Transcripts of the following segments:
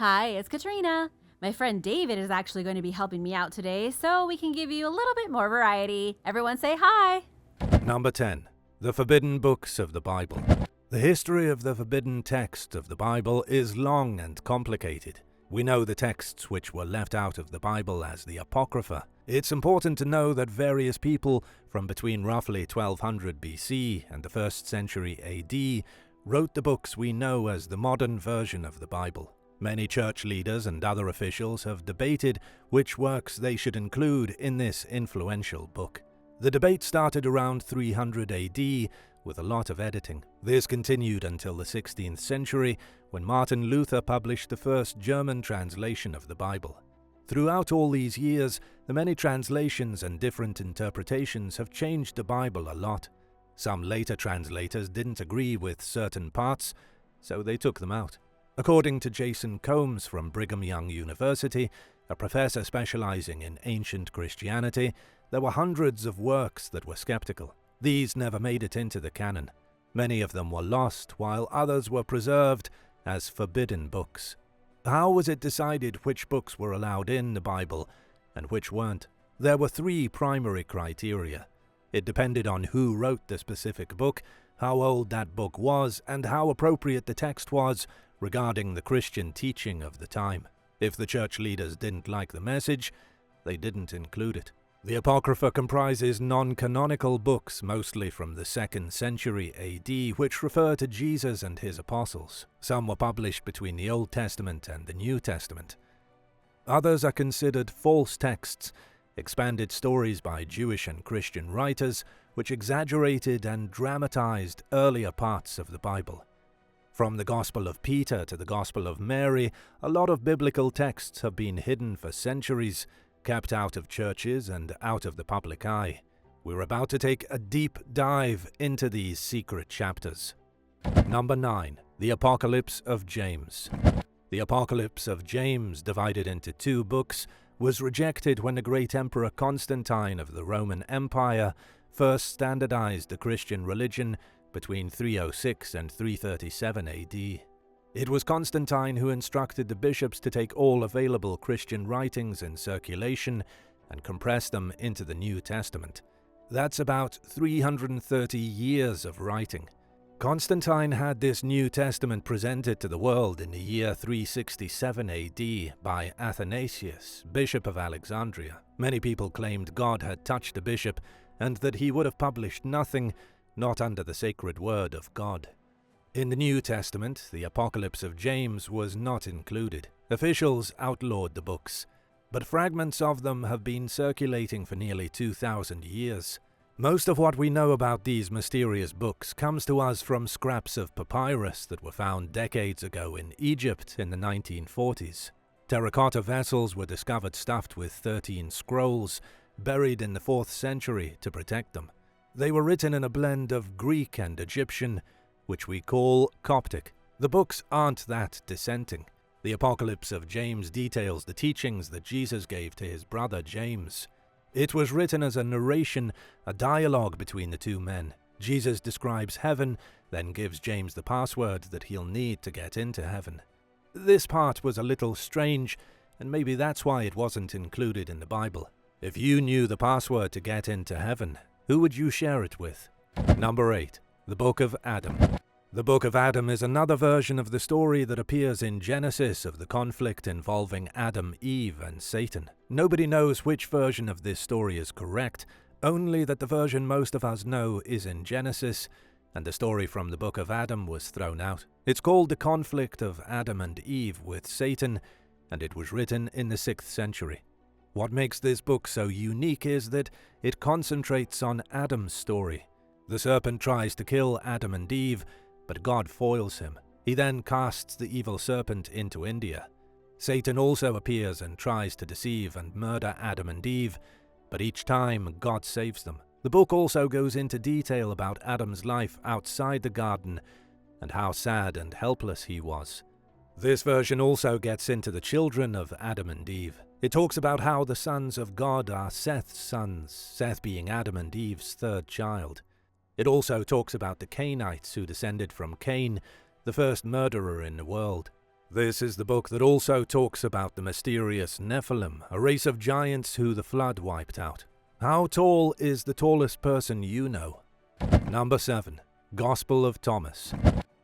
Hi, it's Katrina. My friend David is actually going to be helping me out today, so we can give you a little bit more variety. Everyone say hi. Number 10. The Forbidden Books of the Bible. The history of the forbidden text of the Bible is long and complicated. We know the texts which were left out of the Bible as the Apocrypha. It's important to know that various people from between roughly 1200 BC and the 1st century AD wrote the books we know as the modern version of the Bible. Many church leaders and other officials have debated which works they should include in this influential book. The debate started around 300 AD with a lot of editing. This continued until the 16th century when Martin Luther published the first German translation of the Bible. Throughout all these years, the many translations and different interpretations have changed the Bible a lot. Some later translators didn't agree with certain parts, so they took them out. According to Jason Combs from Brigham Young University, a professor specializing in ancient Christianity, there were hundreds of works that were skeptical. These never made it into the canon. Many of them were lost, while others were preserved as forbidden books. How was it decided which books were allowed in the Bible and which weren't? There were three primary criteria. It depended on who wrote the specific book, how old that book was, and how appropriate the text was regarding the Christian teaching of the time. If the church leaders didn't like the message, they didn't include it. The Apocrypha comprises non-canonical books, mostly from the 2nd century AD, which refer to Jesus and his apostles. Some were published between the Old Testament and the New Testament. Others are considered false texts, expanded stories by Jewish and Christian writers, which exaggerated and dramatized earlier parts of the Bible. From the Gospel of Peter to the Gospel of Mary, a lot of biblical texts have been hidden for centuries, kept out of churches and out of the public eye. We're about to take a deep dive into these secret chapters. Number 9. The Apocalypse of James. The Apocalypse of James, divided into 2 books, was rejected when the great Emperor Constantine of the Roman Empire first standardized the Christian religion between 306 and 337 AD. It was Constantine who instructed the bishops to take all available Christian writings in circulation and compress them into the New Testament. That's about 330 years of writing. Constantine had this New Testament presented to the world in the year 367 AD by Athanasius, Bishop of Alexandria. Many people claimed God had touched the bishop and that he would have published nothing not under the sacred word of God. In the New Testament, the Apocalypse of James was not included. Officials outlawed the books, but fragments of them have been circulating for nearly 2,000 years. Most of what we know about these mysterious books comes to us from scraps of papyrus that were found decades ago in Egypt in the 1940s. Terracotta vessels were discovered stuffed with 13 scrolls, buried in the 4th century to protect them. They were written in a blend of Greek and Egyptian, which we call Coptic. The books aren't that dissenting. The Apocalypse of James details the teachings that Jesus gave to his brother James. It was written as a narration, a dialogue between the two men. Jesus describes heaven, then gives James the password that he'll need to get into heaven. This part was a little strange, and maybe that's why it wasn't included in the Bible. If you knew the password to get into heaven, who would you share it with? Number 8. The Book of Adam. The Book of Adam is another version of the story that appears in Genesis of the conflict involving Adam, Eve, and Satan. Nobody knows which version of this story is correct, only that the version most of us know is in Genesis, and the story from the Book of Adam was thrown out. It's called The Conflict of Adam and Eve with Satan, and it was written in the 6th century. What makes this book so unique is that it concentrates on Adam's story. The serpent tries to kill Adam and Eve, but God foils him. He then casts the evil serpent into India. Satan also appears and tries to deceive and murder Adam and Eve, but each time God saves them. The book also goes into detail about Adam's life outside the garden and how sad and helpless he was. This version also gets into the children of Adam and Eve. It talks about how the sons of God are Seth's sons, Seth being Adam and Eve's 3rd child. It also talks about the Cainites who descended from Cain, the first murderer in the world. This is the book that also talks about the mysterious Nephilim, a race of giants who the flood wiped out. How tall is the tallest person you know? Number 7. Gospel of Thomas.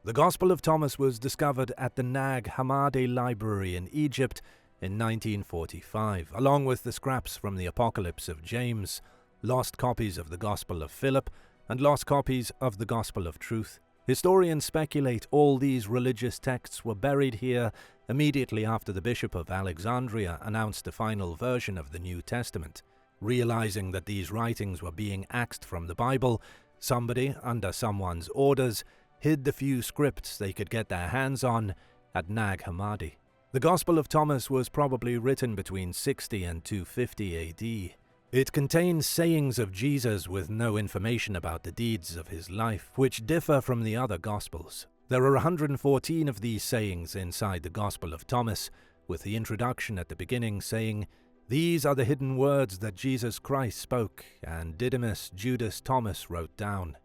The Gospel of Thomas was discovered at the Nag Hammadi Library in Egypt in 1945, along with the scraps from the Apocalypse of James, lost copies of the Gospel of Philip, and lost copies of the Gospel of Truth. Historians speculate all these religious texts were buried here immediately after the Bishop of Alexandria announced the final version of the New Testament. Realizing that these writings were being axed from the Bible, somebody, under someone's orders, hid the few scripts they could get their hands on at Nag Hammadi. The Gospel of Thomas was probably written between 60 and 250 AD. It contains sayings of Jesus with no information about the deeds of his life, which differ from the other Gospels. There are 114 of these sayings inside the Gospel of Thomas, with the introduction at the beginning saying, "These are the hidden words that Jesus Christ spoke, and Didymus Judas Thomas wrote down."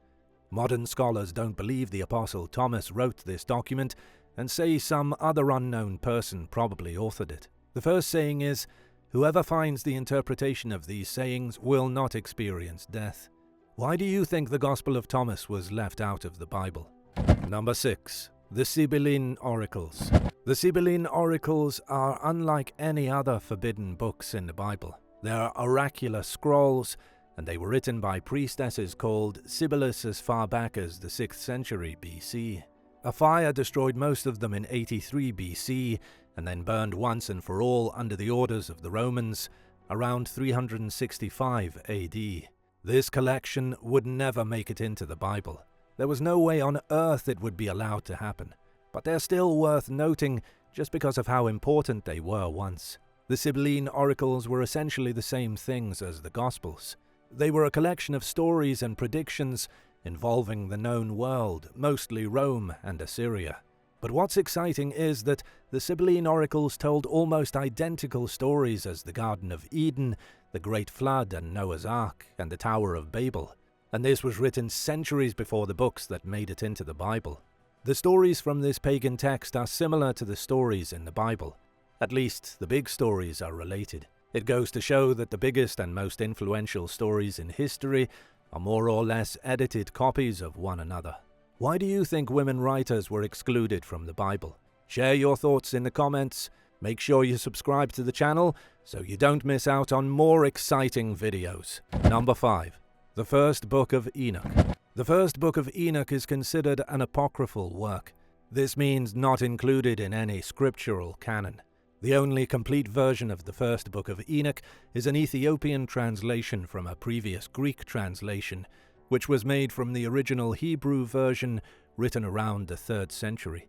Modern scholars don't believe the Apostle Thomas wrote this document and say some other unknown person probably authored it. The first saying is, "Whoever finds the interpretation of these sayings will not experience death." Why do you think the Gospel of Thomas was left out of the Bible? Number 6. The Sibylline Oracles. The Sibylline Oracles are unlike any other forbidden books in the Bible. They are oracular scrolls, and they were written by priestesses called Sibyls as far back as the 6th century BC. A fire destroyed most of them in 83 BC, and then burned once and for all under the orders of the Romans around 365 AD. This collection would never make it into the Bible. There was no way on earth it would be allowed to happen. But they're still worth noting just because of how important they were once. The Sibylline Oracles were essentially the same things as the Gospels. They were a collection of stories and predictions involving the known world, mostly Rome and Assyria. But what's exciting is that the Sibylline Oracles told almost identical stories as the Garden of Eden, the Great Flood and Noah's Ark, and the Tower of Babel. And this was written centuries before the books that made it into the Bible. The stories from this pagan text are similar to the stories in the Bible. At least, the big stories are related. It goes to show that the biggest and most influential stories in history are more or less edited copies of one another. Why do you think women writers were excluded from the Bible? Share your thoughts in the comments. Make sure you subscribe to the channel so you don't miss out on more exciting videos. Number 5. The First Book of Enoch. The First Book of Enoch is considered an apocryphal work. This means not included in any scriptural canon. The only complete version of the First Book of Enoch is an Ethiopian translation from a previous Greek translation, which was made from the original Hebrew version written around the 3rd century.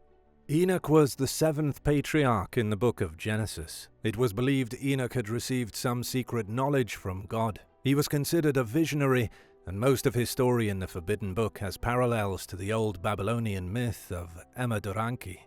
Enoch was the 7th patriarch in the book of Genesis. It was believed Enoch had received some secret knowledge from God. He was considered a visionary, and most of his story in the Forbidden Book has parallels to the old Babylonian myth of Emaduranki.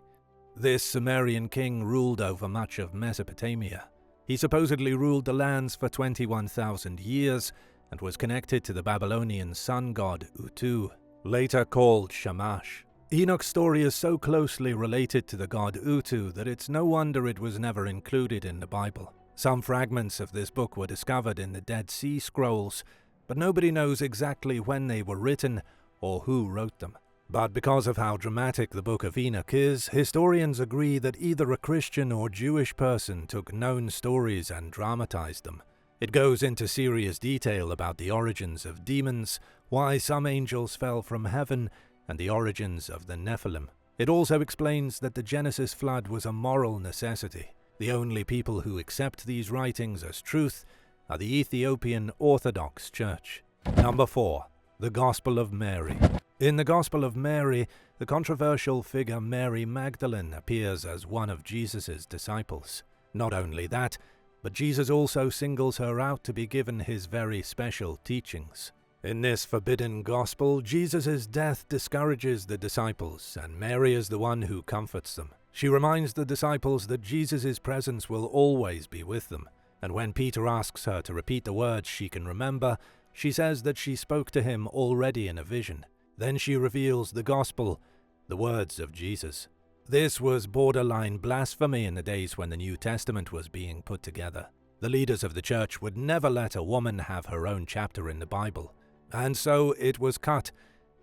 This Sumerian king ruled over much of Mesopotamia. He supposedly ruled the lands for 21,000 years and was connected to the Babylonian sun god Utu, later called Shamash. Enoch's story is so closely related to the god Utu that it's no wonder it was never included in the Bible. Some fragments of this book were discovered in the Dead Sea Scrolls, but nobody knows exactly when they were written or who wrote them. But because of how dramatic the Book of Enoch is, historians agree that either a Christian or Jewish person took known stories and dramatized them. It goes into serious detail about the origins of demons, why some angels fell from heaven, and the origins of the Nephilim. It also explains that the Genesis flood was a moral necessity. The only people who accept these writings as truth are the Ethiopian Orthodox Church. Number 4. The Gospel of Mary. In the Gospel of Mary, the controversial figure Mary Magdalene appears as one of Jesus' disciples. Not only that, but Jesus also singles her out to be given his very special teachings. In this forbidden gospel, Jesus' death discourages the disciples, and Mary is the one who comforts them. She reminds the disciples that Jesus' presence will always be with them, and when Peter asks her to repeat the words she can remember, she says that she spoke to him already in a vision. Then she reveals the gospel, the words of Jesus. This was borderline blasphemy in the days when the New Testament was being put together. The leaders of the church would never let a woman have her own chapter in the Bible, and so it was cut,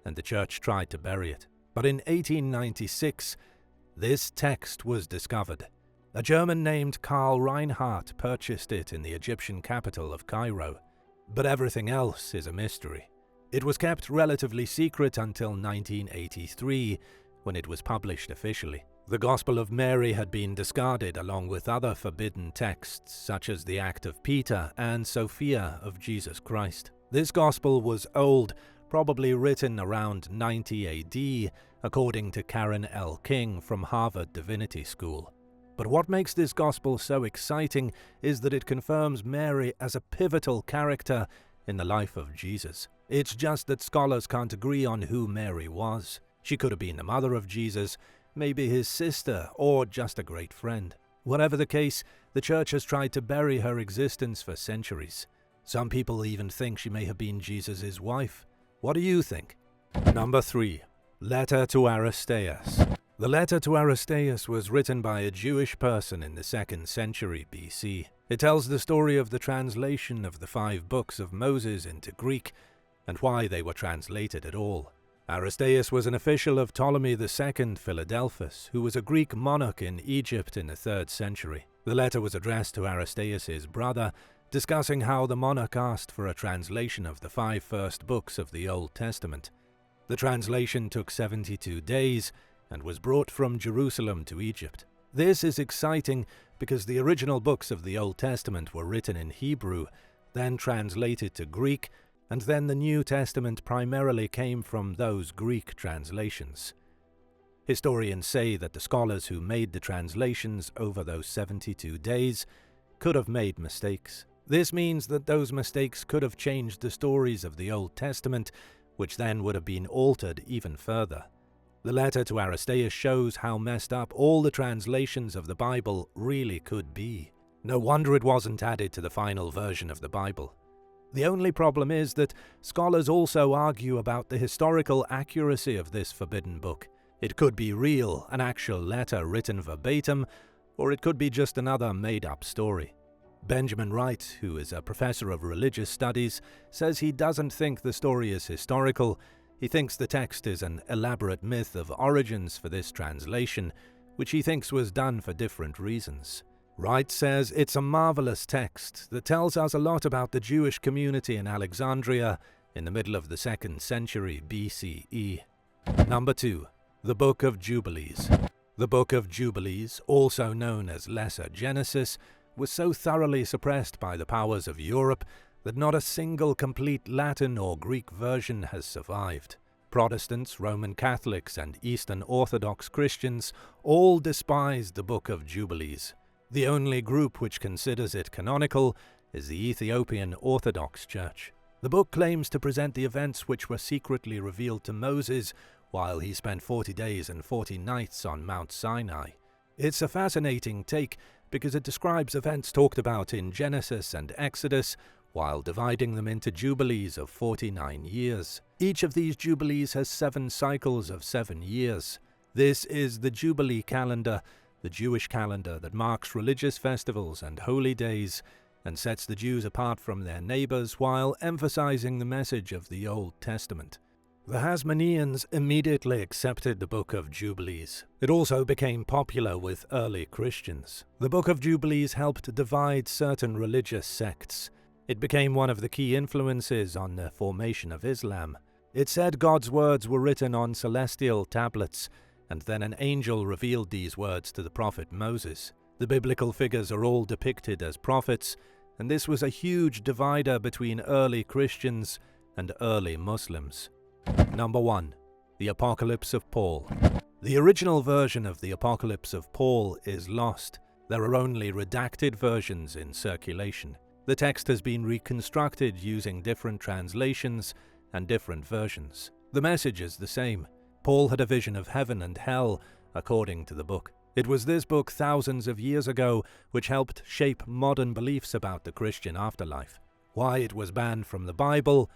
and the church tried to bury it. But in 1896, this text was discovered. A German named Karl Reinhardt purchased it in the Egyptian capital of Cairo, but everything else is a mystery. It was kept relatively secret until 1983, when it was published officially. The Gospel of Mary had been discarded along with other forbidden texts such as the Act of Peter and Sophia of Jesus Christ. This Gospel was old, probably written around 90 AD, according to Karen L. King from Harvard Divinity School. But what makes this Gospel so exciting is that it confirms Mary as a pivotal character in the life of Jesus. It's just that scholars can't agree on who Mary was. She could have been the mother of Jesus, maybe his sister, or just a great friend. Whatever the case, the church has tried to bury her existence for centuries. Some people even think she may have been Jesus' wife. What do you think? Number 3. Letter to Aristeas. The letter to Aristeas was written by a Jewish person in the 2nd century BC. It tells the story of the translation of the 5 books of Moses into Greek and why they were translated at all. Aristeas was an official of Ptolemy II Philadelphus, who was a Greek monarch in Egypt in the 3rd century. The letter was addressed to Aristeas' brother, discussing how the monarch asked for a translation of the 5 first books of the Old Testament. The translation took 72 days and was brought from Jerusalem to Egypt. This is exciting because the original books of the Old Testament were written in Hebrew, then translated to Greek, and then the New Testament primarily came from those Greek translations. Historians say that the scholars who made the translations over those 72 days could have made mistakes. This means that those mistakes could have changed the stories of the Old Testament, which then would have been altered even further. The letter to Aristeas shows how messed up all the translations of the Bible really could be. No wonder it wasn't added to the final version of the Bible. The only problem is that scholars also argue about the historical accuracy of this forbidden book. It could be real, an actual letter written verbatim, or it could be just another made-up story. Benjamin Wright, who is a professor of religious studies, says he doesn't think the story is historical. He thinks the text is an elaborate myth of origins for this translation, which he thinks was done for different reasons. Wright says it's a marvelous text that tells us a lot about the Jewish community in Alexandria in the middle of the 2nd century BCE. Number 2. The Book of Jubilees. The Book of Jubilees, also known as Lesser Genesis, was so thoroughly suppressed by the powers of Europe that not a single complete Latin or Greek version has survived. Protestants, Roman Catholics, and Eastern Orthodox Christians all despise the Book of Jubilees. The only group which considers it canonical is the Ethiopian Orthodox Church. The book claims to present the events which were secretly revealed to Moses while he spent 40 days and 40 nights on Mount Sinai. It's a fascinating take because it describes events talked about in Genesis and Exodus while dividing them into jubilees of 49 years. Each of these jubilees has 7 cycles of 7 years. This is the Jubilee calendar, the Jewish calendar that marks religious festivals and holy days and sets the Jews apart from their neighbors while emphasizing the message of the Old Testament. The Hasmoneans immediately accepted the Book of Jubilees. It also became popular with early Christians. The Book of Jubilees helped divide certain religious sects. It became one of the key influences on the formation of Islam. It said God's words were written on celestial tablets, and then an angel revealed these words to the prophet Moses. The biblical figures are all depicted as prophets, and this was a huge divider between early Christians and early Muslims. Number 1. The Apocalypse of Paul. The original version of the Apocalypse of Paul is lost. There are only redacted versions in circulation. The text has been reconstructed using different translations and different versions. The message is the same. Paul had a vision of heaven and hell, according to the book. It was this book thousands of years ago which helped shape modern beliefs about the Christian afterlife. Why it was banned from the Bible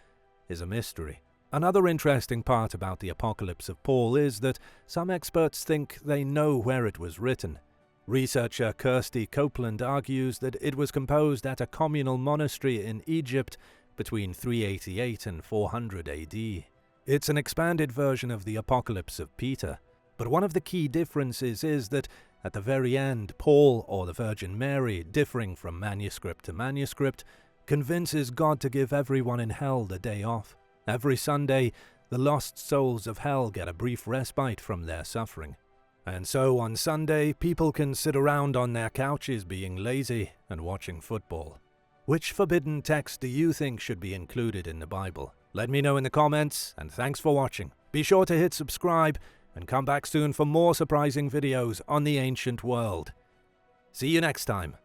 is a mystery. Another interesting part about the Apocalypse of Paul is that some experts think they know where it was written. Researcher Kirsty Copeland argues that it was composed at a communal monastery in Egypt between 388 and 400 AD. It's an expanded version of the Apocalypse of Peter, but one of the key differences is that at the very end, Paul, or the Virgin Mary, differing from manuscript to manuscript, convinces God to give everyone in hell the day off. Every Sunday, the lost souls of hell get a brief respite from their suffering. And so on Sunday, people can sit around on their couches being lazy and watching football. Which forbidden text do you think should be included in the Bible? Let me know in the comments, and thanks for watching. Be sure to hit subscribe and come back soon for more surprising videos on the ancient world. See you next time.